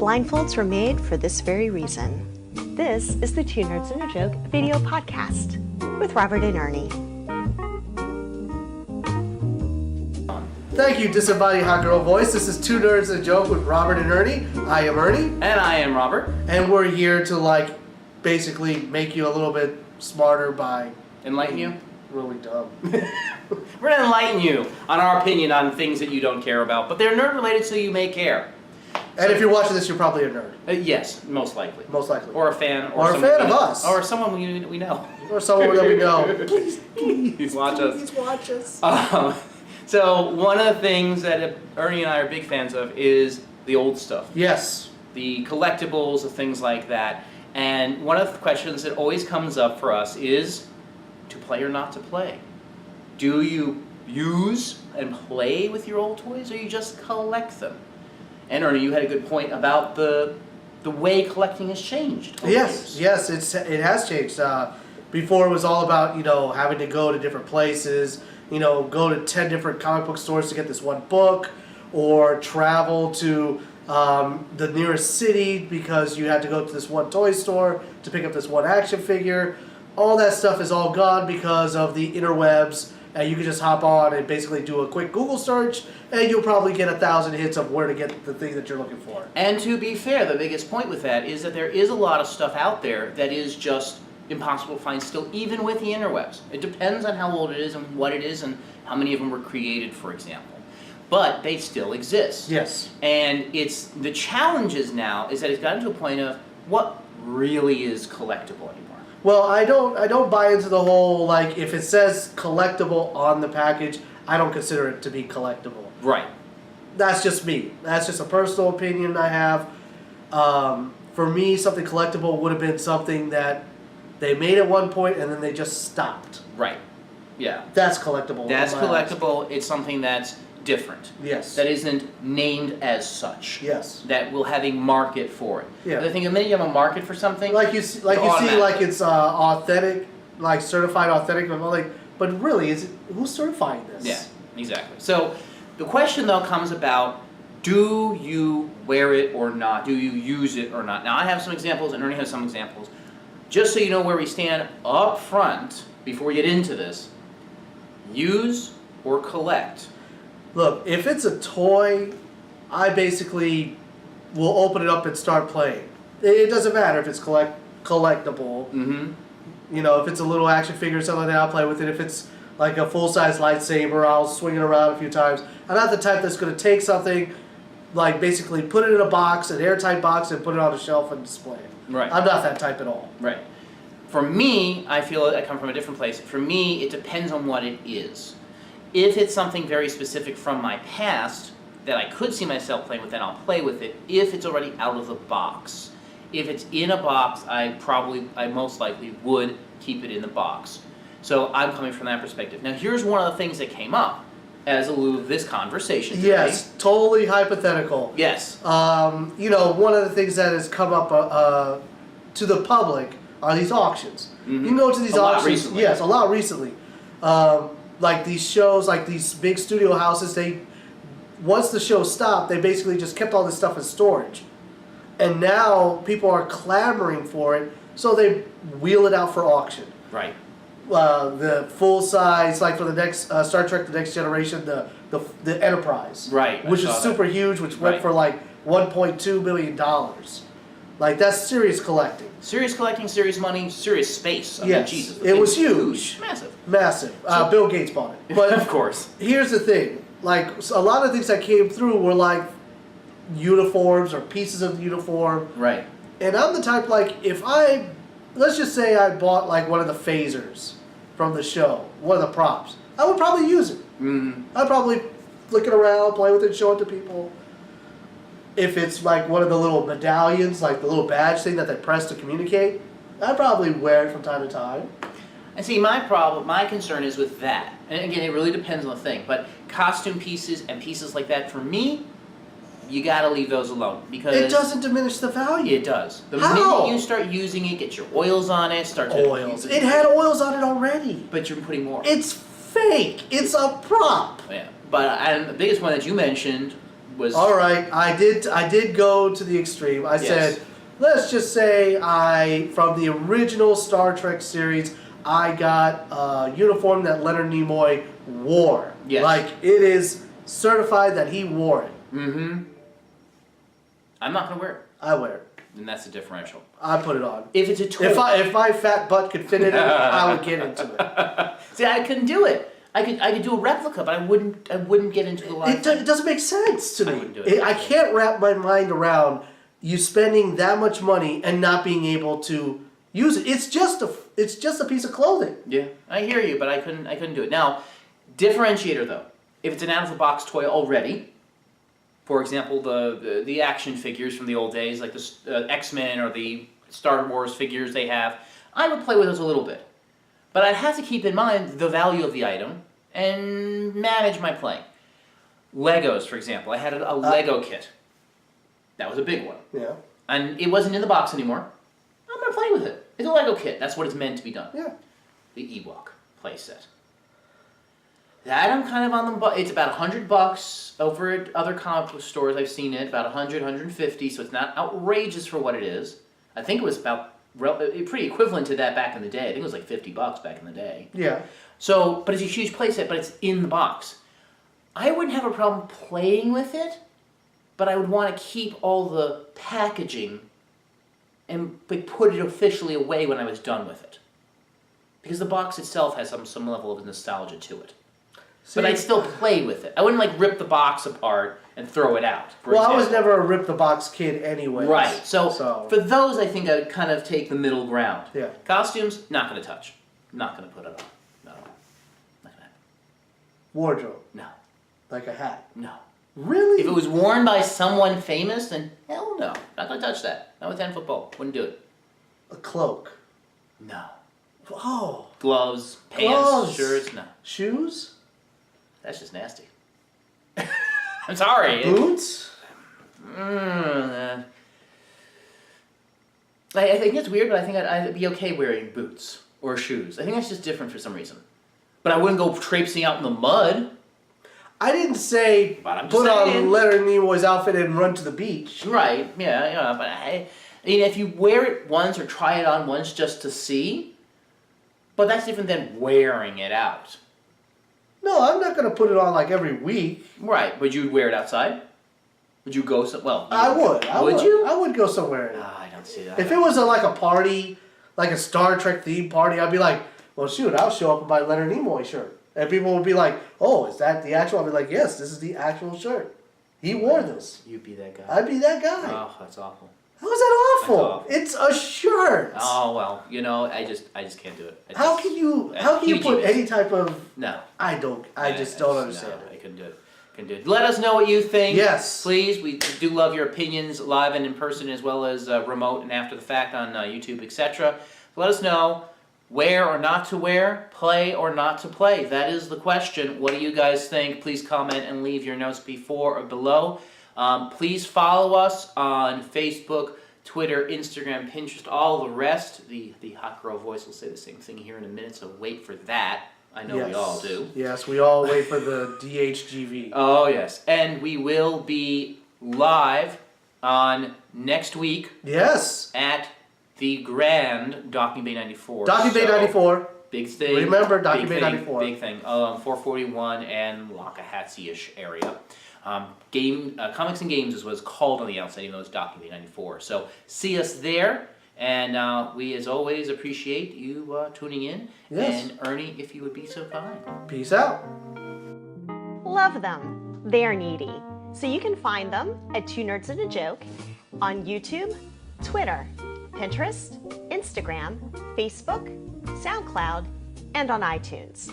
Blindfolds were made for this very reason. This is the Two Nerds and a Joke video podcast with Robert and Ernie. Thank you, disembodied hot girl voice. This is Two Nerds and a Joke with Robert and Ernie. I am Ernie. And I am Robert. And we're here to, basically make you a little bit smarter by... Enlighten you? Really dumb. We're going to enlighten you on our opinion on things that you don't care about, but they're nerd-related, so you may care. And if you're watching this, you're probably a nerd. Yes, most likely. Most likely. Or a fan. Or a fan of us. Or someone we know. Or someone that we know. Please watch us. Please watch us. So one of the things that Ernie and I are big fans of is the old stuff. Yes. The collectibles, the things like that. And one of the questions that always comes up for us is to play or not to play. Do you use and play with your old toys, or you just collect them? And Ernie, you had a good point about the way collecting has changed. Yes, it has changed. Before it was all about, having to go to different places, go to 10 different comic book stores to get this one book, or travel to the nearest city because you had to go to this one toy store to pick up this one action figure. All that stuff is all gone because of the interwebs, and you can just hop on and basically do a quick Google search, and you'll probably get 1,000 hits of where to get the thing that you're looking for. And to be fair, the biggest point with that is that there is a lot of stuff out there that is just impossible to find still, even with the interwebs. It depends on how old it is and what it is and how many of them were created, for example. But they still exist. Yes. And it's the challenges now is that it's gotten to a point of what really is collectible anymore. Well, I don't buy into the whole, if it says collectible on the package, I don't consider it to be collectible. Right. That's just me. That's just a personal opinion I have. For me, something collectible would have been something that they made at one point and then they just stopped. Right. Yeah. That's collectible. That's collectible. It's something that's different. Yes. That isn't named as such. Yes. That will have a market for it. Yeah. I think the minute you have a market for something, it's authentic, certified authentic, but really, who's certifying this? Yeah, exactly. So the question though comes about, do you wear it or not? Do you use it or not? Now I have some examples, and Ernie has some examples. Just so you know where we stand up front before we get into this, use or collect. Look, if it's a toy, I basically will open it up and start playing. It doesn't matter if it's collectible. Mm-hmm. If it's a little action figure or something like that, I'll play with it. If it's like a full-size lightsaber, I'll swing it around a few times. I'm not the type that's going to take something, basically put it in a box, an airtight box, and put it on a shelf and display it. Right. I'm not that type at all. Right. For me, I feel I come from a different place. For me, it depends on what it is. If it's something very specific from my past that I could see myself playing with, then I'll play with it if it's already out of the box. If it's in a box, I most likely would keep it in the box. So I'm coming from that perspective. Now here's one of the things that came up as a lieu of this conversation today. Yes, totally hypothetical. Yes. One of the things that has come up to the public are these auctions. Mm-hmm. You can go to these auctions. A lot recently. Yes, a lot recently. These shows, these big studio houses, once the show stopped, they basically just kept all this stuff in storage. And now people are clamoring for it, so they wheel it out for auction. Right. The full size, for the next Star Trek: The Next Generation, the Enterprise, right, which is super huge, which went for $1.2 million. That's serious collecting. Serious collecting, serious money, serious space. I mean, Jesus, it was huge. Massive. So, Bill Gates bought it. But of course. Here's the thing. A lot of things that came through were uniforms or pieces of the uniform. Right. And I'm the type, let's just say I bought one of the phasers from the show, one of the props. I would probably use it. Mm-hmm. I'd probably flick it around, play with it, show it to people. If it's one of the little medallions, the little badge thing that they press to communicate, I'd probably wear it from time to time. And see, my concern is with that. And again, it really depends on the thing. But costume pieces and pieces like that, for me, you got to leave those alone because it doesn't diminish the value. It does. The How? minute you start using it, get your oils on it, start to oils. It had oils on it already. But you're putting more. It's fake. It's a prop. Yeah. But the biggest one that you mentioned was... All right, I did go to the extreme. I said, let's just say from the original Star Trek series, I got a uniform that Leonard Nimoy wore. Yes. Like, it is certified that he wore it. Mm-hmm. I'm not going to wear it. I wear it. And that's the differential. I put it on. If it's a toy... If my fat butt could fit in it, I would get into it. See, I couldn't do it. I could do a replica, but I wouldn't get into the line. It doesn't make sense to me. I wouldn't do it. I can't wrap my mind around you spending that much money and not being able to use it. It's just a piece of clothing. Yeah, I hear you, but I couldn't do it. Now, differentiator though. If it's an out of the box toy already, for example, the action figures from the old days, like the X-Men or the Star Wars figures they have, I would play with those a little bit. But I'd have to keep in mind the value of the item and manage my playing. Legos, for example. I had a Lego kit. That was a big one. Yeah. And it wasn't in the box anymore. I'm going to play with it. It's a Lego kit. That's what it's meant to be done. Yeah. The Ewok playset. That I'm kind of on the... It's about $100 over at other comic book stores. I've seen it. About 100, 150. So it's not outrageous for what it is. I think it was about... pretty equivalent to that back in the day. I think it was like $50 back in the day. Yeah. So, but it's a huge playset, but it's in the box. I wouldn't have a problem playing with it, but I would want to keep all the packaging and put it officially away when I was done with it. Because the box itself has some level of nostalgia to it. See, but I'd still play with it. I wouldn't like rip the box apart and throw it out. Well, I was never a rip the box kid anyway. Right. So for those, I think I would kind of take the middle ground. Yeah. Costumes, not going to touch. Not going to put it on. No. Not going to happen. Wardrobe. No. Like a hat. No. Really? If it was worn by someone famous, then hell no. Not going to touch that. Not with 10 football. Wouldn't do it. A cloak. No. Oh. Gloves, pants, Gloves. shirts, no. Shoes? That's just nasty. I'm sorry. Boots? I think it's weird, but I think I'd be okay wearing boots or shoes. I think that's just different for some reason. But I wouldn't go traipsing out in the mud. I didn't say But I'm just put saying. on Leonard Nimoy's outfit and run to the beach. Right, yeah, but I mean, if you wear it once or try it on once just to see, but that's different than wearing it out. No, I'm not going to put it on like every week. Right, but you'd wear it outside? Would you go well? I would. Would you? I would go somewhere in it. I don't see that. If it was like a party, like a Star Trek themed party, I'd be like, well, shoot, I'll show up in my Leonard Nimoy shirt. And people would be like, oh, is that the actual? I'd be like, yes, this is the actual shirt. He wore this. You'd be that guy. I'd be that guy. Oh, that's awful. How is that awful? That's awful. It's a shirt. Oh well, I just can't do it. How can you put any type of? No. I just don't understand No, it. I couldn't do it. Let us know what you think. Yes. Please, we do love your opinions live and in person as well as remote and after the fact on YouTube, etc. Let us know where or not to wear, play or not to play. That is the question. What do you guys think? Please comment and leave your notes before or below. Please follow us on Facebook, Twitter, Instagram, Pinterest, all the rest. The hot girl voice will say the same thing here in a minute, so wait for that. I know we all do. Yes, we all wait for the DHGV. Oh, yes. And we will be live on next week. Yes. At the Grand Docking Bay 94. Docking Bay 94. Big thing. Remember, Docking Bay thing, 94. Big thing. 441 and Lokahatchee-ish area. Comics and Games is what it's called on the outside, even though it's Docking Bay 94. So see us there. And we, as always, appreciate you tuning in. Yes. And Ernie, if you would be so kind. Peace out. Love them. They're needy. So you can find them at Two Nerds and a Joke on YouTube, Twitter, Pinterest, Instagram, Facebook, SoundCloud, and on iTunes.